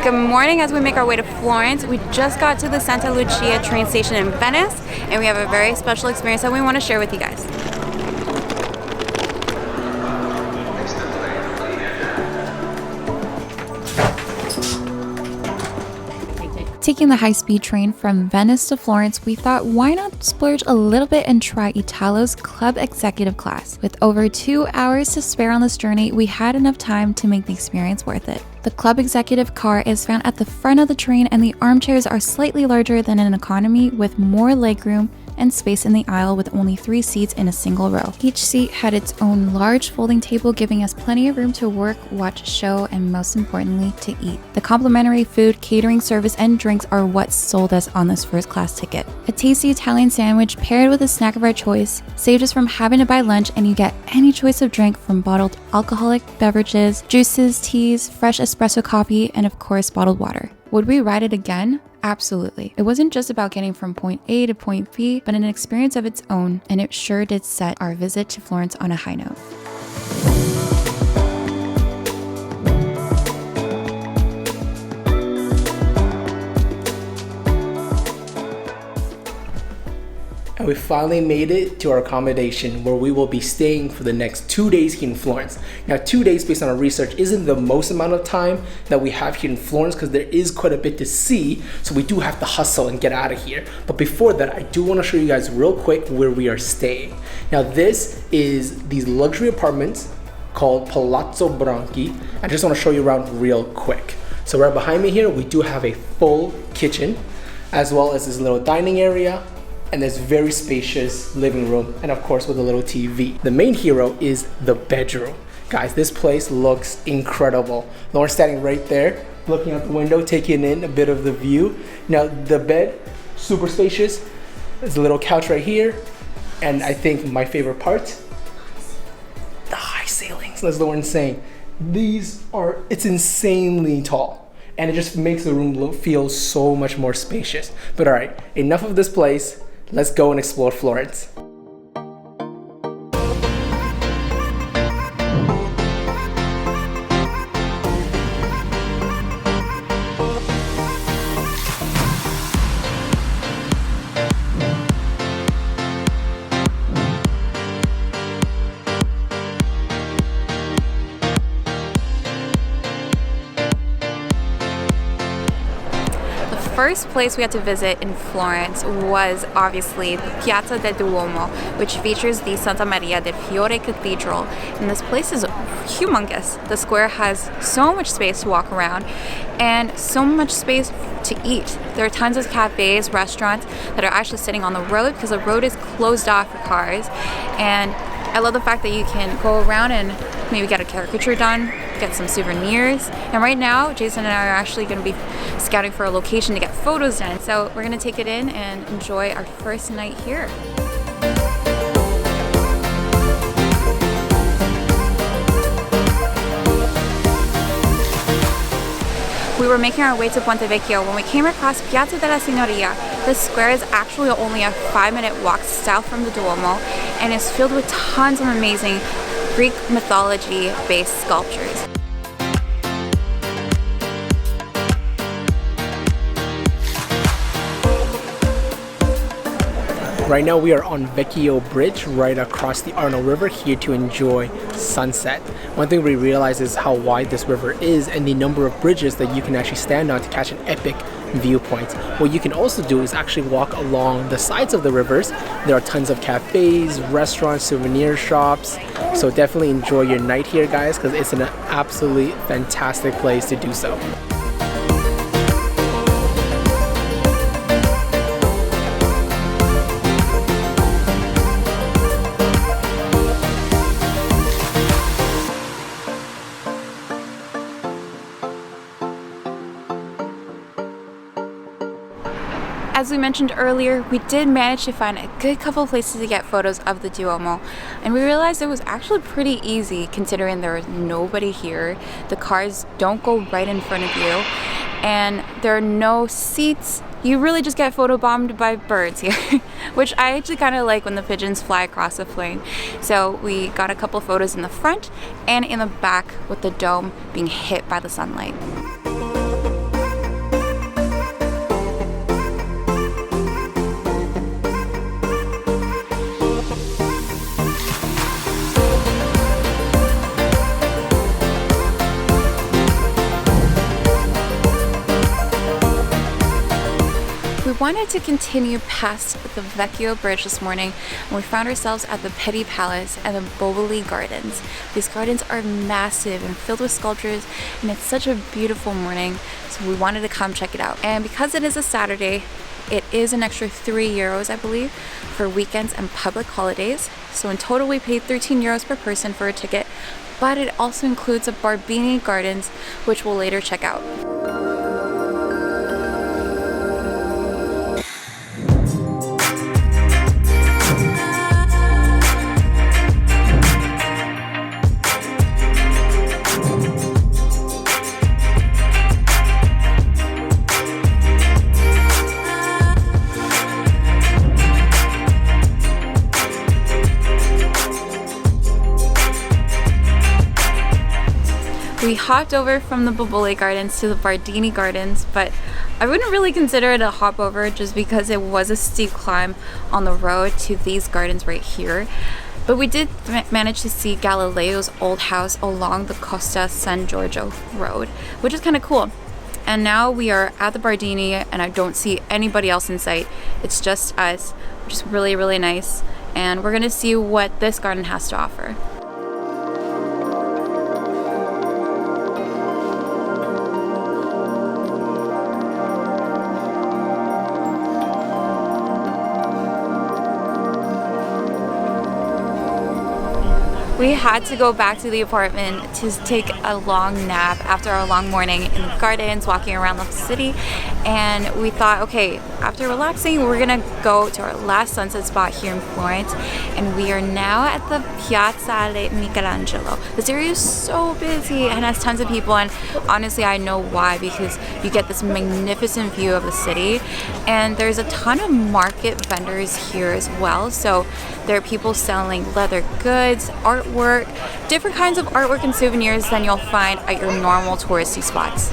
Good morning. As we make our way to Florence, we just got to the Santa Lucia train station in Venice, and we have a very special experience that we want to share with you guys. Taking the high-speed train from Venice to Florence, we thought why not splurge a little bit and try Italo's Club Executive class. With over 2 hours to spare on this journey, we had enough time to make the experience worth it. The Club Executive car is found at the front of the train, and the armchairs are slightly larger than an economy with more legroom and space in the aisle with only 3 seats in a single row. Each seat had its own large folding table, giving us plenty of room to work, watch a show, and most importantly, to eat. The complimentary food, catering service, and drinks are what sold us on this first class ticket. A tasty Italian sandwich paired with a snack of our choice saved us from having to buy lunch, and you get any choice of drink from bottled alcoholic beverages, juices, teas, fresh espresso coffee, and of course bottled water. Would we ride it again? Absolutely. It wasn't just about getting from point A to point B, but an experience of its own, and it sure did set our visit to Florence on a high note. And we finally made it to our accommodation where we will be staying for the next 2 days here in Florence. Now 2 days based on our research isn't the most amount of time that we have here in Florence because there is quite a bit to see, so we do have to hustle and get out of here. But before that, I do want to show you guys real quick where we are staying. Now this is these luxury apartments called Palazzo Branchi. I just want to show you around real quick. So right behind me here, we do have a full kitchen as well as this little dining area and this very spacious living room, and of course with a little TV. The main hero is the bedroom. Guys, this place looks incredible. Lauren's standing right there, looking out the window, taking in a bit of the view. Now the bed, super spacious. There's a little couch right here, and I think my favorite part, the high ceilings, as Lauren's saying. It's insanely tall, and it just makes the room feel so much more spacious. But all right, enough of this place. Let's go and explore Florence. First place we had to visit in Florence was obviously the Piazza del Duomo, which features the Santa Maria del Fiore Cathedral. And this place is humongous. The square has so much space to walk around and so much space to eat. There are tons of cafes, restaurants that are actually sitting on the road because the road is closed off for cars. And I love the fact that you can go around and maybe get a caricature done, get some souvenirs. And right now, Jason and I are actually going to be scouting for a location to get photos done. So we're going to take it in and enjoy our first night here. We were making our way to Ponte Vecchio when we came across Piazza della Signoria. This square is actually only a 5-minute walk south from the Duomo and is filled with tons of amazing Greek mythology-based sculptures. Right now we are on Vecchio Bridge right across the Arno River here to enjoy sunset. One thing we realize is how wide this river is and the number of bridges that you can actually stand on to catch an epic viewpoint. What you can also do is actually walk along the sides of the rivers. There are tons of cafes, restaurants, souvenir shops. So definitely enjoy your night here, guys, because it's an absolutely fantastic place to do so. As we mentioned earlier, we did manage to find a good couple of places to get photos of the Duomo, and we realized it was actually pretty easy considering there was nobody here. The cars don't go right in front of you, and there are no seats. You really just get photobombed by birds here, which I actually kind of like when the pigeons fly across the plain. So we got a couple photos in the front and in the back with the dome being hit by the sunlight. wanted to continue past the Vecchio Bridge this morning, and we found ourselves at the Pitti Palace and the Boboli Gardens. These gardens are massive and filled with sculptures, and it's such a beautiful morning, so we wanted to come check it out. And because it is a Saturday, it is an extra €3, I believe, for weekends and public holidays. So in total, we paid €13 per person for a ticket, but it also includes a Bardini Gardens, which we'll later check out. We hopped over from the Boboli Gardens to the Bardini Gardens, but I wouldn't really consider it a hop over just because it was a steep climb on the road to these gardens right here. But we did manage to see Galileo's old house along the Costa San Giorgio road, which is kind of cool. And now we are at the Bardini and I don't see anybody else in sight. It's just us, which is really, really nice. And we're gonna see what this garden has to offer. We had to go back to the apartment to take a long nap after our long morning in the gardens, walking around the city, and we thought, okay, after relaxing, we're gonna go to our last sunset spot here in Florence, and we are now at the Piazzale Michelangelo. This area is so busy and has tons of people, and honestly, I know why, because you get this magnificent view of the city, and there's a ton of market vendors here as well, so there are people selling leather goods, artwork, different kinds of artwork and souvenirs than you'll find at your normal touristy spots.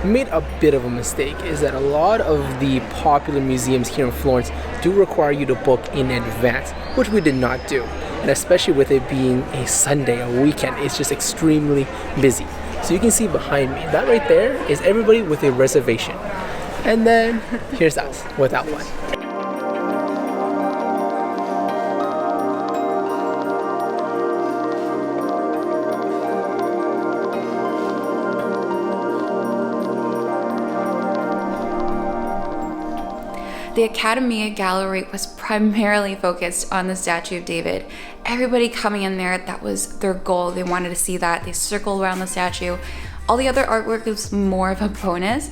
Made a bit of a mistake is that a lot of the popular museums here in Florence do require you to book in advance, which we did not do. And especially with it being a Sunday, a weekend, it's just extremely busy. So you can see behind me, that right there is everybody with a reservation. And then here's us without one. The Accademia Gallery was primarily focused on the statue of David. Everybody coming in there, that was their goal. They wanted to see that. They circled around the statue. All the other artwork was more of a bonus.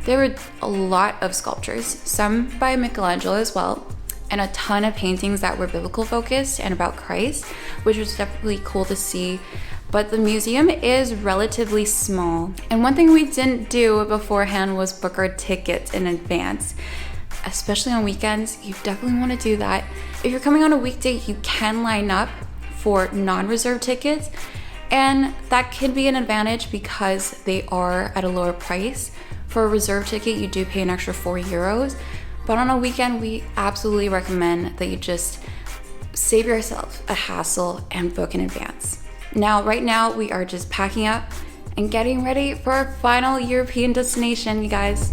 There were a lot of sculptures, some by Michelangelo as well, and a ton of paintings that were biblical focused and about Christ, which was definitely cool to see. But the museum is relatively small. And one thing we didn't do beforehand was book our tickets in advance. Especially on weekends, you definitely want to do that. If you're coming on a weekday, you can line up for non-reserved tickets, and that can be an advantage because they are at a lower price. For a reserved ticket, you do pay an extra €4, but on a weekend, we absolutely recommend that you just save yourself a hassle and book in advance. Now, right now, we are just packing up and getting ready for our final European destination, you guys.